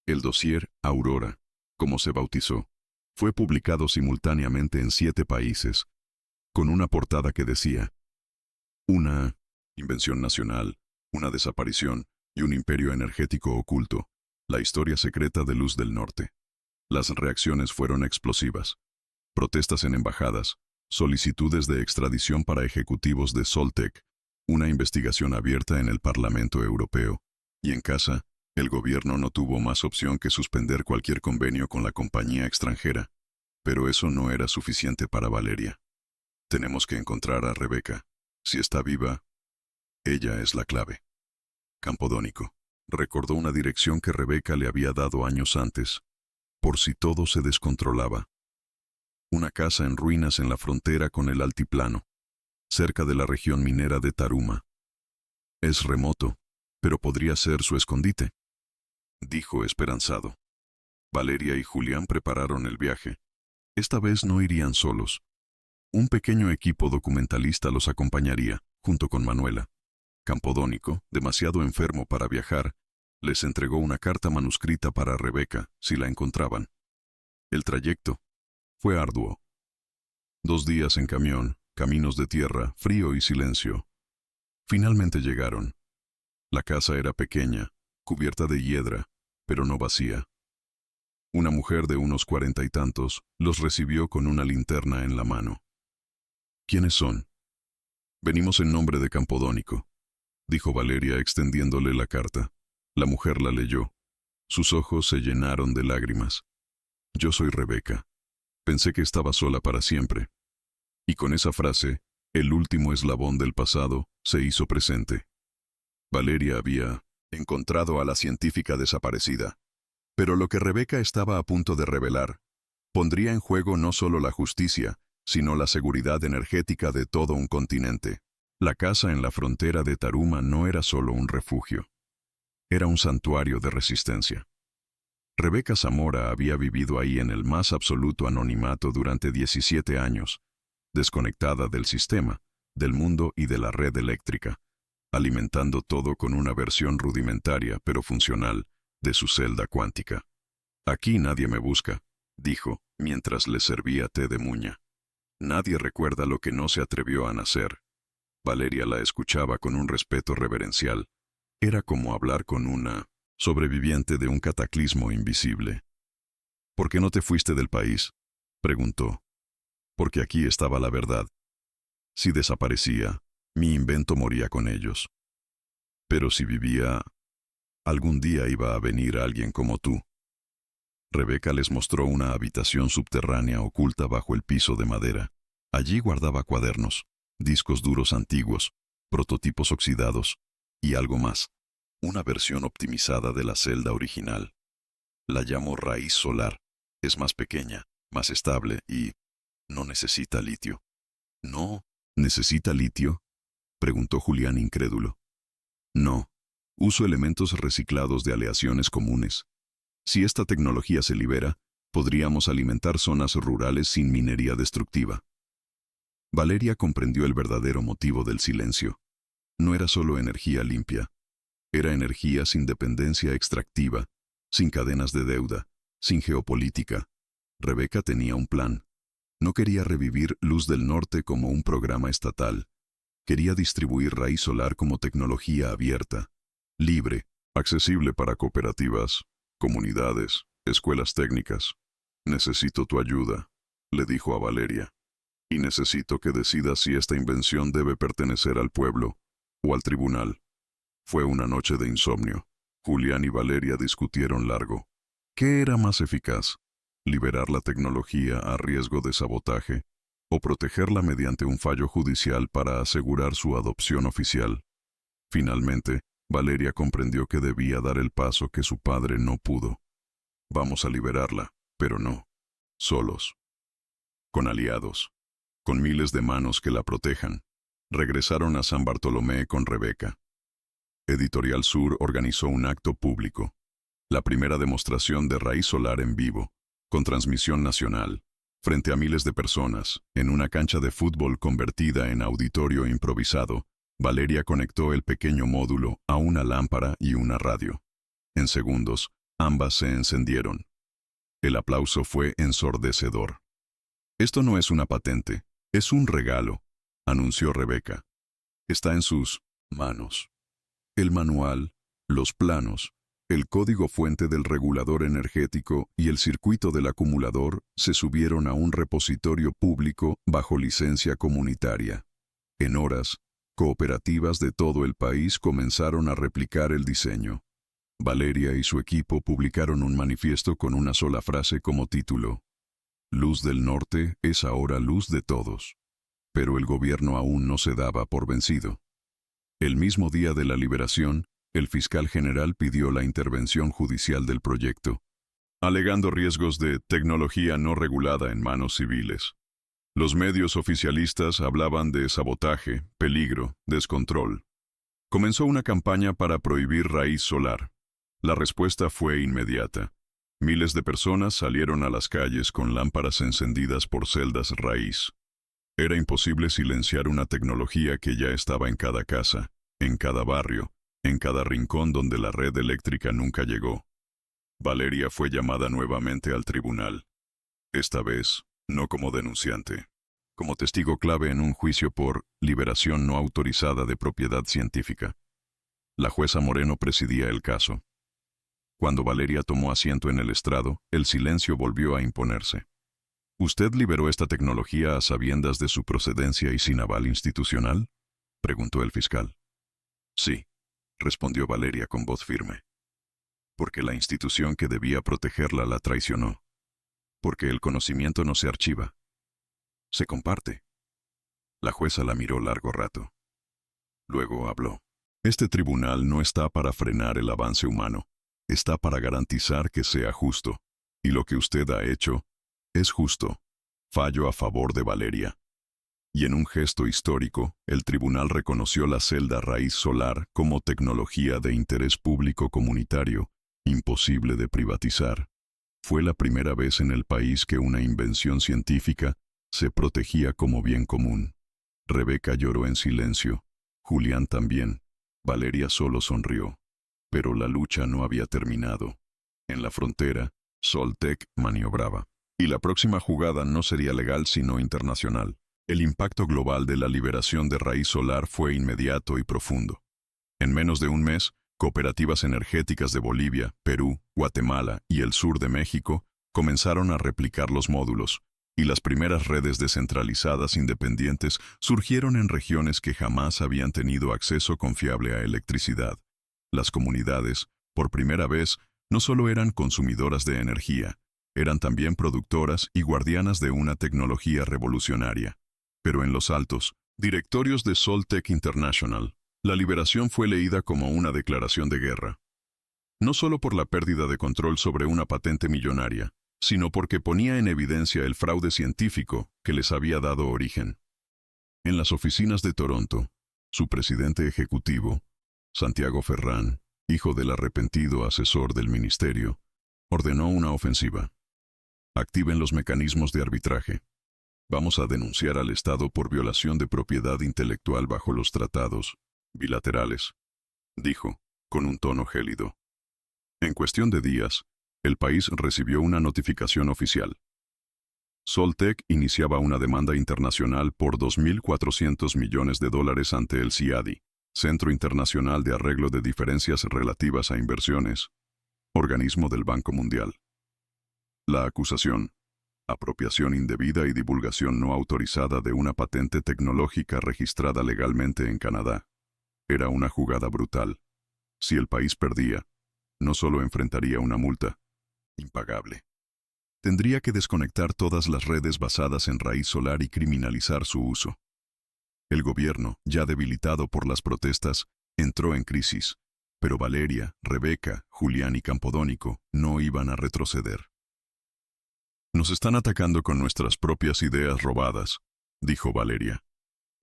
El dossier Aurora, como se bautizó, fue publicado simultáneamente en 7 países, con una portada que decía: una invención nacional, una desaparición y un imperio energético oculto, la historia secreta de Luz del Norte. Las reacciones fueron explosivas. Protestas en embajadas, solicitudes de extradición para ejecutivos de Soltec, una investigación abierta en el Parlamento Europeo, y en casa, el gobierno no tuvo más opción que suspender cualquier convenio con la compañía extranjera. Pero eso no era suficiente para Valeria. Tenemos que encontrar a Rebeca. Si está viva, ella es la clave. Campodónico recordó una dirección que Rebeca le había dado años antes, por si todo se descontrolaba. Una casa en ruinas en la frontera con el altiplano, cerca de la región minera de Taruma. Es remoto, pero podría ser su escondite, dijo esperanzado. Valeria y Julián prepararon el viaje. Esta vez no irían solos. Un pequeño equipo documentalista los acompañaría, junto con Manuela. Campodónico, demasiado enfermo para viajar, les entregó una carta manuscrita para Rebeca, si la encontraban. El trayecto fue arduo. 2 días en camión, caminos de tierra, frío y silencio. Finalmente llegaron. La casa era pequeña, cubierta de hiedra, pero no vacía. Una mujer de unos 40 y tantos los recibió con una linterna en la mano. ¿Quiénes son? Venimos en nombre de Campodónico, dijo Valeria extendiéndole la carta. La mujer la leyó. Sus ojos se llenaron de lágrimas. Yo soy Rebeca. Pensé que estaba sola para siempre. Y con esa frase, el último eslabón del pasado se hizo presente. Valeria había encontrado a la científica desaparecida. Pero lo que Rebeca estaba a punto de revelar pondría en juego no solo la justicia, sino la seguridad energética de todo un continente. La casa en la frontera de Taruma no era solo un refugio. Era un santuario de resistencia. Rebeca Zamora había vivido ahí en el más absoluto anonimato durante 17 años, desconectada del sistema, del mundo y de la red eléctrica, alimentando todo con una versión rudimentaria pero funcional de su celda cuántica. Aquí nadie me busca, dijo, mientras le servía té de muña. Nadie recuerda lo que no se atrevió a nacer. Valeria la escuchaba con un respeto reverencial. Era como hablar con una sobreviviente de un cataclismo invisible. ¿Por qué no te fuiste del país?, preguntó. Porque aquí estaba la verdad. Si desaparecía, mi invento moría con ellos. Pero si vivía, algún día iba a venir alguien como tú. Rebeca les mostró una habitación subterránea oculta bajo el piso de madera. Allí guardaba cuadernos, discos duros antiguos, prototipos oxidados, y algo más. Una versión optimizada de la celda original. La llamo raíz solar. Es más pequeña, más estable y no necesita litio. ¿No necesita litio?, preguntó Julián incrédulo. No. Uso elementos reciclados de aleaciones comunes. Si esta tecnología se libera, podríamos alimentar zonas rurales sin minería destructiva. Valeria comprendió el verdadero motivo del silencio. No era solo energía limpia. Era energía sin dependencia extractiva, sin cadenas de deuda, sin geopolítica. Rebeca tenía un plan. No quería revivir Luz del Norte como un programa estatal. Quería distribuir raíz solar como tecnología abierta, libre, accesible para cooperativas, comunidades, escuelas técnicas. Necesito tu ayuda, le dijo a Valeria. Y necesito que decidas si esta invención debe pertenecer al pueblo o al tribunal. Fue una noche de insomnio. Julián y Valeria discutieron largo. ¿Qué era más eficaz? ¿Liberar la tecnología a riesgo de sabotaje o protegerla mediante un fallo judicial para asegurar su adopción oficial? Finalmente, Valeria comprendió que debía dar el paso que su padre no pudo. Vamos a liberarla, pero no solos. Con aliados. Con miles de manos que la protejan. Regresaron a San Bartolomé con Rebeca. Editorial Sur organizó un acto público. La primera demostración de raíz solar en vivo, con transmisión nacional, frente a miles de personas, en una cancha de fútbol convertida en auditorio improvisado. Valeria conectó el pequeño módulo a una lámpara y una radio. En segundos, ambas se encendieron. El aplauso fue ensordecedor. Esto no es una patente, es un regalo, anunció Rebeca. Está en sus manos. El manual, los planos, el código fuente del regulador energético y el circuito del acumulador se subieron a un repositorio público bajo licencia comunitaria. En horas, cooperativas de todo el país comenzaron a replicar el diseño. Valeria y su equipo publicaron un manifiesto con una sola frase como título. Luz del Norte es ahora luz de todos. Pero el gobierno aún no se daba por vencido. El mismo día de la liberación, el fiscal general pidió la intervención judicial del proyecto. alegando riesgos de tecnología no regulada en manos civiles. Los medios oficialistas hablaban de sabotaje, peligro, descontrol. Comenzó una campaña para prohibir raíz solar. La respuesta fue inmediata. Miles de personas salieron a las calles con lámparas encendidas por celdas raíz. Era imposible silenciar una tecnología que ya estaba en cada casa, en cada barrio, en cada rincón donde la red eléctrica nunca llegó. Valeria fue llamada nuevamente al tribunal. Esta vez, no como denunciante, como testigo clave en un juicio por liberación no autorizada de propiedad científica. La jueza Moreno presidía el caso. Cuando Valeria tomó asiento en el estrado, el silencio volvió a imponerse. ¿Usted liberó esta tecnología a sabiendas de su procedencia y sin aval institucional?, preguntó el fiscal. Sí, respondió Valeria con voz firme. Porque la institución que debía protegerla la traicionó. Porque el conocimiento no se archiva. Se comparte. La jueza la miró largo rato. Luego habló. Este tribunal no está para frenar el avance humano. Está para garantizar que sea justo. Y lo que usted ha hecho es justo. Fallo a favor de Valeria. Y en un gesto histórico, el tribunal reconoció la celda raíz solar como tecnología de interés público comunitario, imposible de privatizar. Fue la primera vez en el país que una invención científica se protegía como bien común. Rebeca lloró en silencio. Julián también. Valeria solo sonrió. Pero la lucha no había terminado. En la frontera, Soltec maniobraba. Y la próxima jugada no sería legal sino internacional. El impacto global de la liberación de raíz solar fue inmediato y profundo. En menos de un mes, cooperativas energéticas de Bolivia, Perú, Guatemala y el sur de México comenzaron a replicar los módulos, y las primeras redes descentralizadas independientes surgieron en regiones que jamás habían tenido acceso confiable a electricidad. Las comunidades, por primera vez, no solo eran consumidoras de energía, eran también productoras y guardianas de una tecnología revolucionaria. Pero en los altos directorios de Soltec International, la liberación fue leída como una declaración de guerra. No solo por la pérdida de control sobre una patente millonaria, sino porque ponía en evidencia el fraude científico que les había dado origen. En las oficinas de Toronto, su presidente ejecutivo, Santiago Ferrán, hijo del arrepentido asesor del ministerio, ordenó una ofensiva. Activen los mecanismos de arbitraje. Vamos a denunciar al Estado por violación de propiedad intelectual bajo los tratados bilaterales, dijo, con un tono gélido. En cuestión de días, el país recibió una notificación oficial. Soltec iniciaba una demanda internacional por $2.400 millones ante el CIADI, Centro Internacional de Arreglo de Diferencias Relativas a Inversiones, organismo del Banco Mundial. La acusación: apropiación indebida y divulgación no autorizada de una patente tecnológica registrada legalmente en Canadá. Era una jugada brutal. Si el país perdía, no solo enfrentaría una multa impagable. Tendría que desconectar todas las redes basadas en raíz solar y criminalizar su uso. El gobierno, ya debilitado por las protestas, entró en crisis, pero Valeria, Rebeca, Julián y Campodónico no iban a retroceder. Nos están atacando con nuestras propias ideas robadas, dijo Valeria.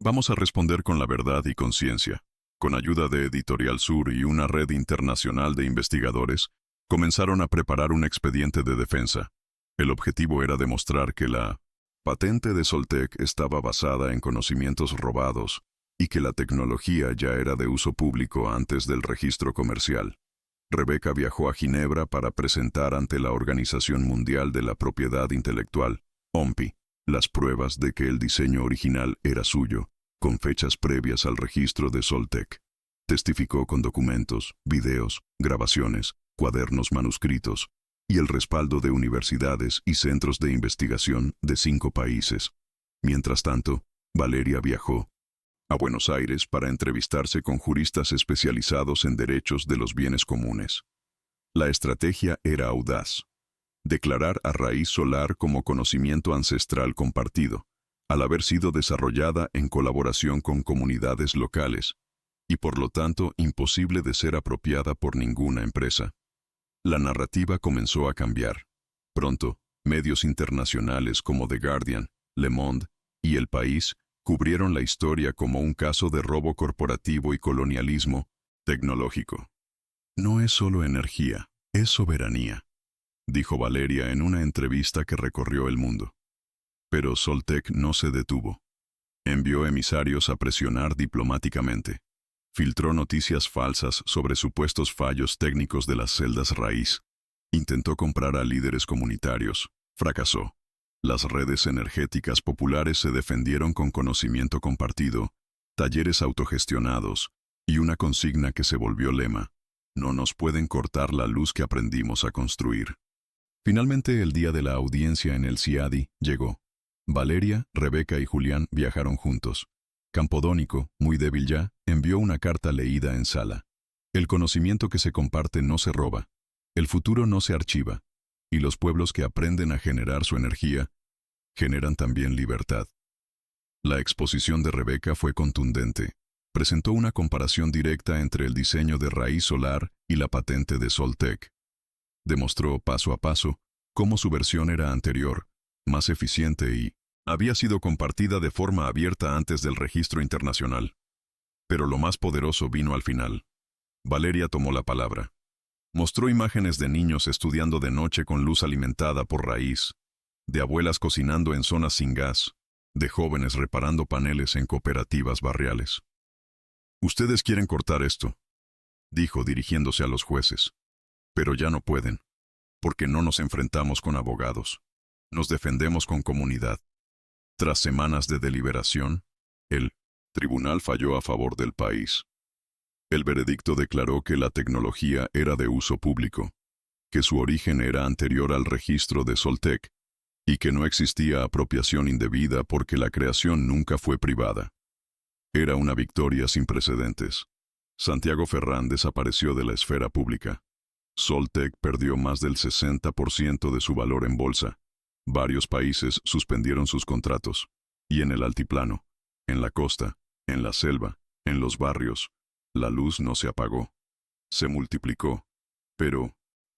Vamos a responder con la verdad y conciencia. Con ayuda de Editorial Sur y una red internacional de investigadores, comenzaron a preparar un expediente de defensa. El objetivo era demostrar que la patente de Soltec estaba basada en conocimientos robados y que la tecnología ya era de uso público antes del registro comercial. Rebeca viajó a Ginebra para presentar ante la Organización Mundial de la Propiedad Intelectual, OMPI, las pruebas de que el diseño original era suyo, con fechas previas al registro de Soltec. Testificó con documentos, videos, grabaciones, cuadernos manuscritos, y el respaldo de universidades y centros de investigación de 5 países. Mientras tanto, Valeria viajó a Buenos Aires para entrevistarse con juristas especializados en derechos de los bienes comunes. La estrategia era audaz: declarar a raíz solar como conocimiento ancestral compartido, al haber sido desarrollada en colaboración con comunidades locales, y por lo tanto imposible de ser apropiada por ninguna empresa. La narrativa comenzó a cambiar. Pronto, medios internacionales como The Guardian, Le Monde y El País cubrieron la historia como un caso de robo corporativo y colonialismo tecnológico. No es solo energía, es soberanía, dijo Valeria en una entrevista que recorrió el mundo. Pero Soltec no se detuvo. Envió emisarios a presionar diplomáticamente. Filtró noticias falsas sobre supuestos fallos técnicos de las celdas raíz. Intentó comprar a líderes comunitarios. Fracasó. Las redes energéticas populares se defendieron con conocimiento compartido, talleres autogestionados y una consigna que se volvió lema: no nos pueden cortar la luz que aprendimos a construir. Finalmente, el día de la audiencia en el CIADI llegó. Valeria, Rebeca y Julián viajaron juntos. Campodónico, muy débil ya, envió una carta leída en sala. El conocimiento que se comparte no se roba. El futuro no se archiva. Y los pueblos que aprenden a generar su energía, generan también libertad. La exposición de Rebeca fue contundente. Presentó una comparación directa entre el diseño de raíz solar y la patente de Soltec. Demostró paso a paso cómo su versión era anterior, más eficiente y había sido compartida de forma abierta antes del registro internacional. Pero lo más poderoso vino al final. Valeria tomó la palabra. Mostró imágenes de niños estudiando de noche con luz alimentada por raíz, de abuelas cocinando en zonas sin gas, de jóvenes reparando paneles en cooperativas barriales. «Ustedes quieren cortar esto», dijo dirigiéndose a los jueces. «Pero ya no pueden, porque no nos enfrentamos con abogados. Nos defendemos con comunidad». Tras semanas de deliberación, el tribunal falló a favor del país. El veredicto declaró que la tecnología era de uso público, que su origen era anterior al registro de Soltec y que no existía apropiación indebida porque la creación nunca fue privada. Era una victoria sin precedentes. Santiago Ferrán desapareció de la esfera pública. Soltec perdió más del 60% de su valor en bolsa. Varios países suspendieron sus contratos. Y en el altiplano, en la costa, en la selva, en los barrios, la luz no se apagó. Se multiplicó. Pero,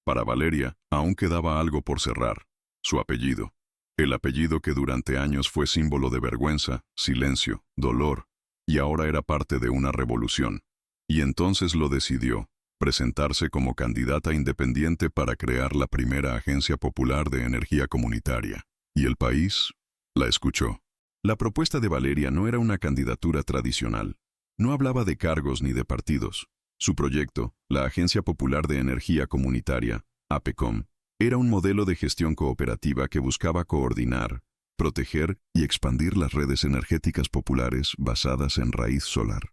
para Valeria, aún quedaba algo por cerrar: su apellido. El apellido que durante años fue símbolo de vergüenza, silencio, dolor, y ahora era parte de una revolución. Y entonces lo decidió: presentarse como candidata independiente para crear la primera agencia popular de energía comunitaria. Y el país la escuchó. La propuesta de Valeria no era una candidatura tradicional. No hablaba de cargos ni de partidos. Su proyecto, la Agencia Popular de Energía Comunitaria, APECOM, era un modelo de gestión cooperativa que buscaba coordinar, proteger y expandir las redes energéticas populares basadas en raíz solar.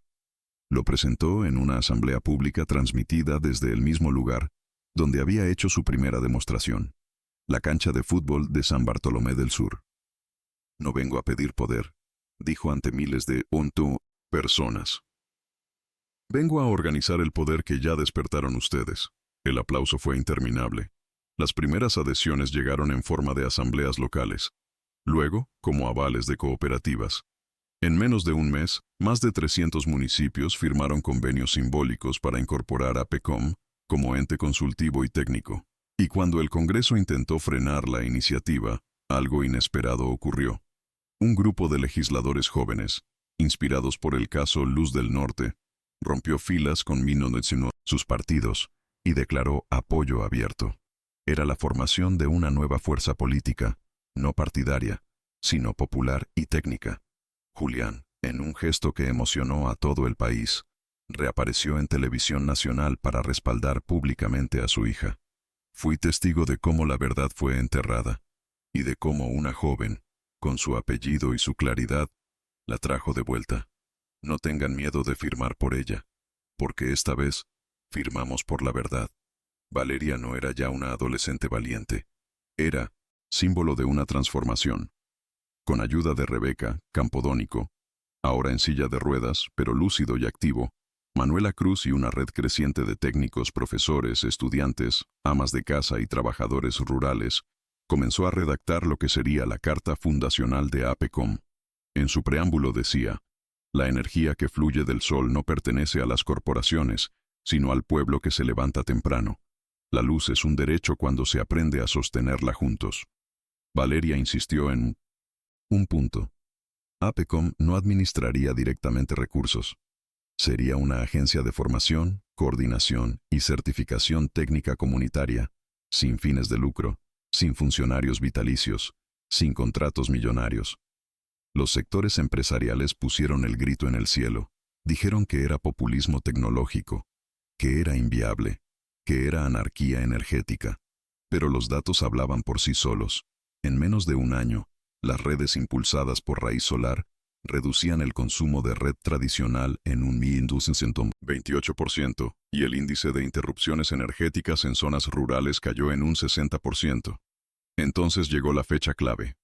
Lo presentó en una asamblea pública transmitida desde el mismo lugar donde había hecho su primera demostración: la cancha de fútbol de San Bartolomé del Sur. «No vengo a pedir poder», dijo ante miles de personas. «Vengo a organizar el poder que ya despertaron ustedes». El aplauso fue interminable. Las primeras adhesiones llegaron en forma de asambleas locales. Luego, como avales de cooperativas. En menos de un mes, más de 300 municipios firmaron convenios simbólicos para incorporar a APECOM como ente consultivo y técnico. Y cuando el Congreso intentó frenar la iniciativa, algo inesperado ocurrió. Un grupo de legisladores jóvenes, inspirados por el caso Luz del Norte, rompió filas con sus partidos y declaró apoyo abierto. Era la formación de una nueva fuerza política, no partidaria, sino popular y técnica. Julián, en un gesto que emocionó a todo el país, reapareció en televisión nacional para respaldar públicamente a su hija. Fui testigo de cómo la verdad fue enterrada, y de cómo una joven, con su apellido y su claridad, la trajo de vuelta. No tengan miedo de firmar por ella, porque esta vez firmamos por la verdad. Valeria no era ya una adolescente valiente. Era símbolo de una transformación. Con ayuda de Rebeca, campodónico, ahora en silla de ruedas, pero lúcido y activo, Manuela Cruz y una red creciente de técnicos, profesores, estudiantes, amas de casa y trabajadores rurales, comenzó a redactar lo que sería la Carta Fundacional de APECOM. En su preámbulo decía: la energía que fluye del sol no pertenece a las corporaciones, sino al pueblo que se levanta temprano. La luz es un derecho cuando se aprende a sostenerla juntos. Valeria insistió en un punto. APECOM no administraría directamente recursos. Sería una agencia de formación, coordinación y certificación técnica comunitaria, sin fines de lucro, sin funcionarios vitalicios, sin contratos millonarios. Los sectores empresariales pusieron el grito en el cielo. Dijeron que era populismo tecnológico, que era inviable, que era anarquía energética. Pero los datos hablaban por sí solos. En menos de un año, las redes impulsadas por raíz solar reducían el consumo de red tradicional en un 28% y el índice de interrupciones energéticas en zonas rurales cayó en un 60%. Entonces llegó la fecha clave.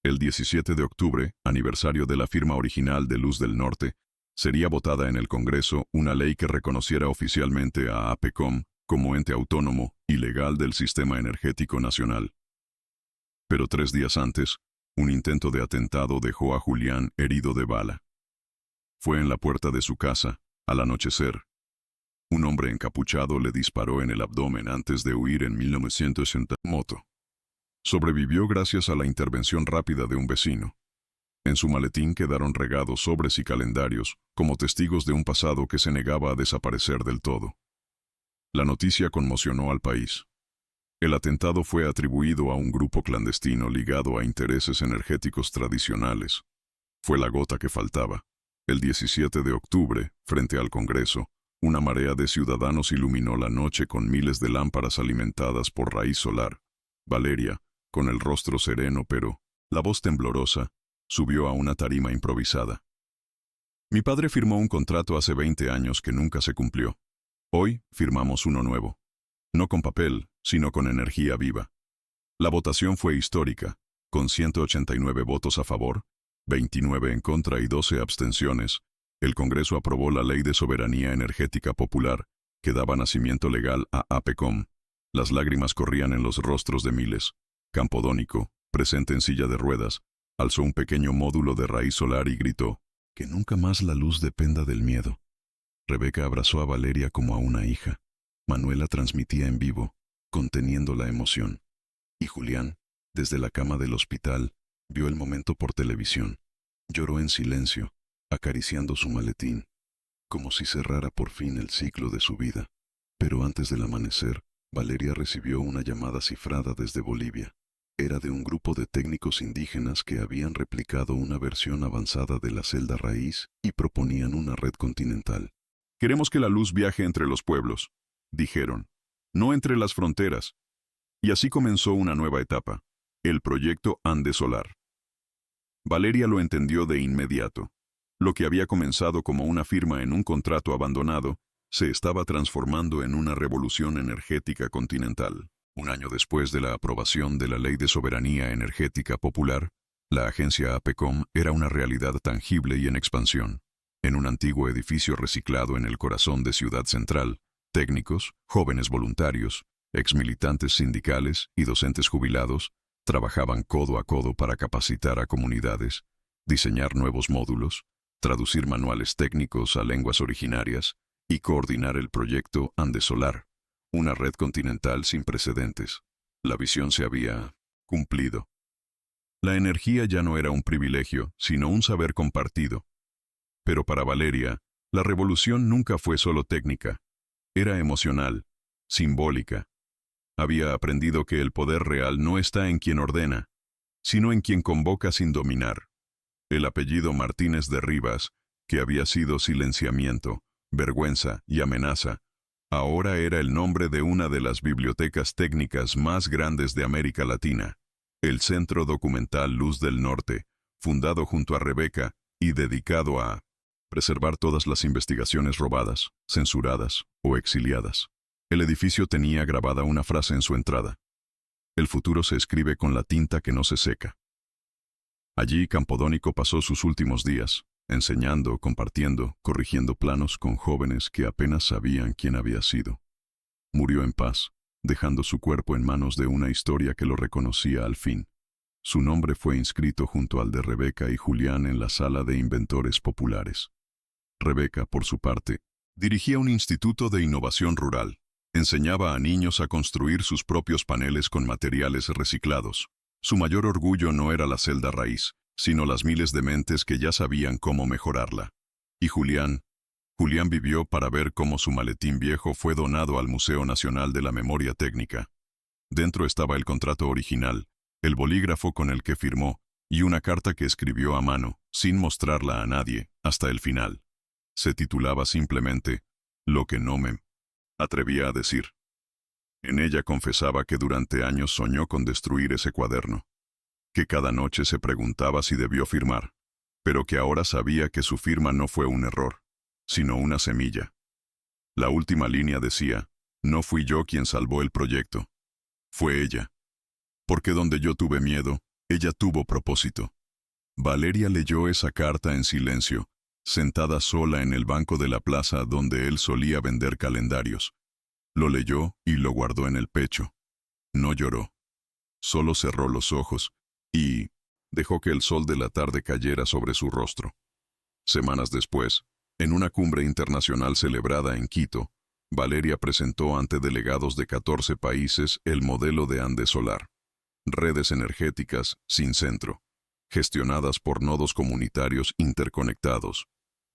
El 17 de octubre, aniversario de la firma original de Luz del Norte, sería votada en el Congreso una ley que reconociera oficialmente a APECOM como ente autónomo y legal del sistema energético nacional. Pero 3 días antes, un intento de atentado dejó a Julián herido de bala. Fue en la puerta de su casa, al anochecer. Un hombre encapuchado le disparó en el abdomen antes de huir en 1960 moto. Sobrevivió gracias a la intervención rápida de un vecino. En su maletín quedaron regados sobres y calendarios, como testigos de un pasado que se negaba a desaparecer del todo. La noticia conmocionó al país. El atentado fue atribuido a un grupo clandestino ligado a intereses energéticos tradicionales. Fue la gota que faltaba. El 17 de octubre, frente al Congreso, una marea de ciudadanos iluminó la noche con miles de lámparas alimentadas por raíz solar. Valeria, con el rostro sereno pero la voz temblorosa, subió a una tarima improvisada. Mi padre firmó un contrato hace 20 años que nunca se cumplió. Hoy firmamos uno nuevo. No con papel, sino con energía viva. La votación fue histórica, con 189 votos a favor, 29 en contra y 12 abstenciones. El Congreso aprobó la Ley de Soberanía Energética Popular, que daba nacimiento legal a APECOM. Las lágrimas corrían en los rostros de miles. Campodónico, presente en silla de ruedas, alzó un pequeño módulo de raíz solar y gritó, «Que nunca más la luz dependa del miedo». Rebeca abrazó a Valeria como a una hija. Manuela transmitía en vivo, conteniendo la emoción. Y Julián, desde la cama del hospital, vio el momento por televisión. Lloró en silencio, acariciando su maletín, como si cerrara por fin el ciclo de su vida. Pero antes del amanecer, Valeria recibió una llamada cifrada desde Bolivia. Era de un grupo de técnicos indígenas que habían replicado una versión avanzada de la celda raíz y proponían una red continental. «Queremos que la luz viaje entre los pueblos», dijeron, «no entre las fronteras». Y así comenzó una nueva etapa, el proyecto Ande Solar. Valeria lo entendió de inmediato. Lo que había comenzado como una firma en un contrato abandonado, se estaba transformando en una revolución energética continental. Un año después de la aprobación de la Ley de Soberanía Energética Popular, la agencia APECOM era una realidad tangible y en expansión. En un antiguo edificio reciclado en el corazón de Ciudad Central, técnicos, jóvenes voluntarios, exmilitantes sindicales y docentes jubilados trabajaban codo a codo para capacitar a comunidades, diseñar nuevos módulos, traducir manuales técnicos a lenguas originarias y coordinar el proyecto Ande Solar, una red continental sin precedentes. La visión se había cumplido. La energía ya no era un privilegio, sino un saber compartido. Pero para Valeria, la revolución nunca fue solo técnica. Era emocional, simbólica. Había aprendido que el poder real no está en quien ordena, sino en quien convoca sin dominar. El apellido Martínez de Rivas, que había sido silenciamiento, vergüenza y amenaza, ahora era el nombre de una de las bibliotecas técnicas más grandes de América Latina, el Centro Documental Luz del Norte, fundado junto a Rebeca y dedicado a preservar todas las investigaciones robadas, censuradas o exiliadas. El edificio tenía grabada una frase en su entrada: «El futuro se escribe con la tinta que no se seca». Allí Campodónico pasó sus últimos días, enseñando, compartiendo, corrigiendo planos con jóvenes que apenas sabían quién había sido. Murió en paz, dejando su cuerpo en manos de una historia que lo reconocía al fin. Su nombre fue inscrito junto al de Rebeca y Julián en la Sala de Inventores Populares. Rebeca, por su parte, dirigía un instituto de innovación rural, Enseñaba a niños a construir sus propios paneles con materiales reciclados. Su mayor orgullo no era la celda raíz, sino las miles de mentes que ya sabían cómo mejorarla. Y Julián vivió para ver cómo su maletín viejo fue donado al Museo Nacional de la Memoria Técnica. Dentro estaba el contrato original, el bolígrafo con el que firmó, y una carta que escribió a mano, sin mostrarla a nadie, hasta el final. Se titulaba simplemente, Lo que no me atrevía a decir. En ella confesaba que durante años soñó con destruir ese cuaderno, que cada noche se preguntaba si debió firmar, pero que ahora sabía que su firma no fue un error, sino una semilla. La última línea decía, no fui yo quien salvó el proyecto, fue ella. Porque donde yo tuve miedo, ella tuvo propósito. Valeria leyó esa carta en silencio, sentada sola en el banco de la plaza donde él solía vender calendarios. Lo leyó y lo guardó en el pecho. No lloró. Solo cerró los ojos y dejó que el sol de la tarde cayera sobre su rostro. Semanas después, en una cumbre internacional celebrada en Quito, Valeria presentó ante delegados de 14 países el modelo de Andes Solar. Redes energéticas sin centro, gestionadas por nodos comunitarios interconectados,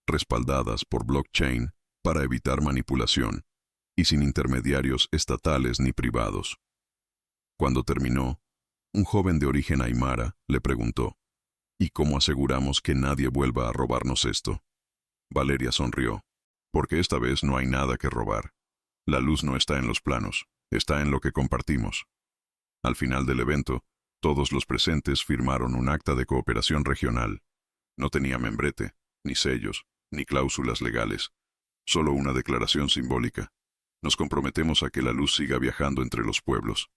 respaldadas por blockchain para evitar manipulación, y sin intermediarios estatales ni privados. Cuando terminó, un joven de origen aymara le preguntó, ¿y cómo aseguramos que nadie vuelva a robarnos esto? Valeria sonrió, porque esta vez no hay nada que robar. La luz no está en los planos, está en lo que compartimos. Al final del evento, todos los presentes firmaron un acta de cooperación regional. No tenía membrete, ni sellos, ni cláusulas legales, solo una declaración simbólica. Nos comprometemos a que la luz siga viajando entre los pueblos.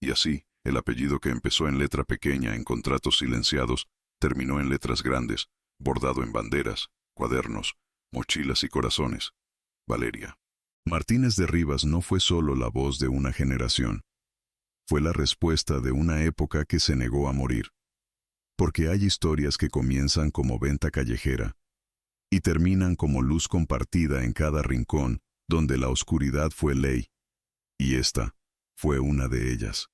Y así, el apellido que empezó en letra pequeña en contratos silenciados, terminó en letras grandes, bordado en banderas, cuadernos, mochilas y corazones. Valeria. Martínez de Rivas no fue solo la voz de una generación. Fue la respuesta de una época que se negó a morir. Porque hay historias que comienzan como venta callejera y terminan como luz compartida en cada rincón donde la oscuridad fue ley. Y esta fue una de ellas.